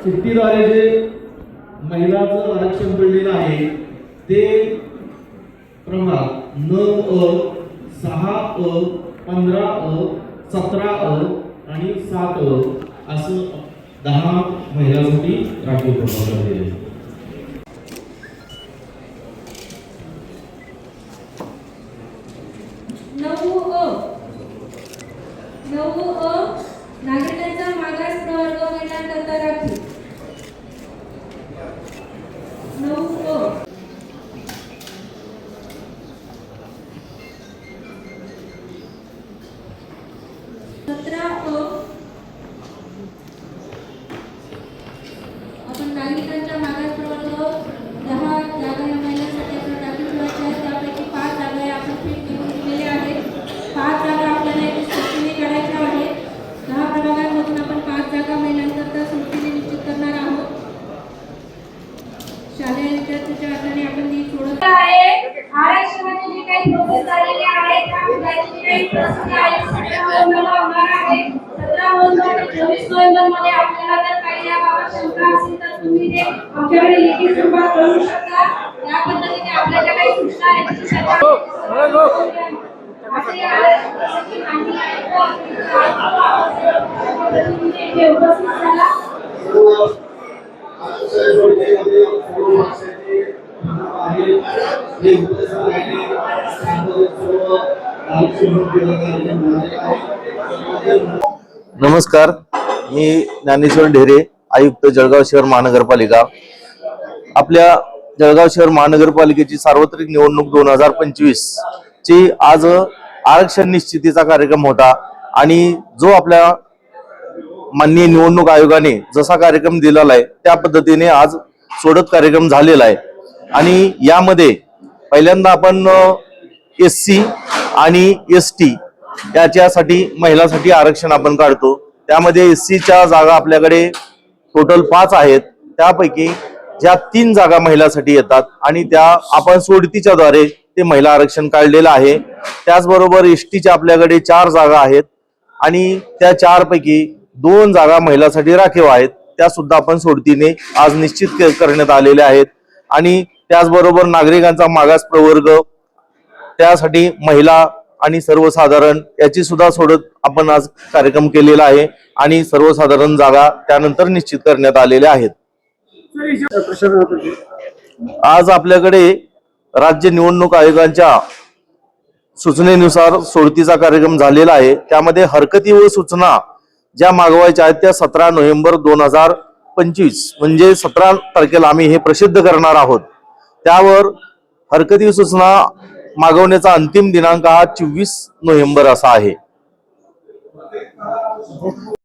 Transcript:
चिठ्ठीद्वारे जे महिलांचं आरक्षण पडलेलं आहे ते प्रमाण 9 अ, 6 अ, 15 अ, 17 अ आणि 7 अ असं 10 महिलांसाठी राखीव प्रमाण दिले. नऊ अ नागरिकांचा मागास प्रवर्ग महिलांकरता राखीव. 9 अ 17 अ आपण नागरिकांच्या मागास प्रवर्ग 10 जागा या महिलांसाठी आपण राखीव ठेवायच्या आहेत. त्यापैकी 5 जागा या आपण फिट निवडून दिलेल्या आहेत. 5 जागा आपल्याला इथे सोडतीने काढायच्या आहेत. 10 प्रभागांमधून आपण 5 जागा महिलांकरता सोडतीने निश्चित करणार आहोत. शालेय विद्यार्थ्यांच्या हाताने आपण ती सोडत आहे. आरक्षणाचे जे काही प्रोसेस झालेले आहेत त्या काही प्रक्रिया आहे 17 नोव्हेंबरला होणार आहे. 17 नोव्हेंबर ते 24 नोव्हेंबर मध्ये आपल्याला जर काही या बाबत शंका असेल तर तुम्ही ते आमच्याकडे लिखित स्वरूपात कळवू शकता. या पद्धतीने आपल्याला काही सूचना आहेत की नमस्कार, मी ज्ञानेश्वर ढेरे, आयुक्त जळगाव शहर महानगरपालिका. आपल्या जळगाव शहर महानगरपालिकेची सार्वत्रिक निवडणूक 2025 ची आज आरक्षण निश्चितीचा कार्यक्रम होता आणि जो आपल्या माननीय निवडणूक आयोगाने जसा कार्यक्रम दिलेला आहे त्या पद्धतीने आज सोडत कार्यक्रम झालेला आहे. आणि यामध्ये पहिल्यांदा आपण SC आणि ST याच्यासाठी महिलांसाठी आरक्षण आपण काढतो. त्यामध्ये SC च्या जागा आपल्याकडे टोटल 5 आहेत. त्यापैकी ज्या 3 जागा महिलांसाठी येतात आणि त्या आपण सोडतीच्या द्वारे ते महिला आरक्षण काढलेलं आहे. त्याचबरोबर ST च्या आपल्याकडे 4 जागा आहेत आणि त्या 4 पैकी 2 जागा महिलांसाठी राखीव आहेत. त्या सुद्धा आपण सोडतीने आज निश्चित करण्यात आलेल्या आहेत. आणि त्याचबरोबर नागरिकांचा मागास प्रवर्ग त्यासाठी महिला आणि सर्वसाधारण याची सुद्धा सोडत आपण आज कार्यक्रम केलेला आहे आणि सर्वसाधारण जागा त्यानंतर निश्चित करण्यात आलेल्या आहेत. आज आपल्याकडे राज्य निवडणूक आयोगाच्या सूचनेनुसार सोडतीचा कार्यक्रम झालेला आहे. त्यामध्ये हरकती व सूचना ज्या मागवायच्या आहेत त्या 17 नोव्हेंबर 2025 म्हणजे 17 तारखेला आम्ही हे प्रसिद्ध करणार आहोत. त्यावर हरकती सूचना मागवण्याचा अंतिम दिनांक हा 24 नोव्हेंबर असा आहे.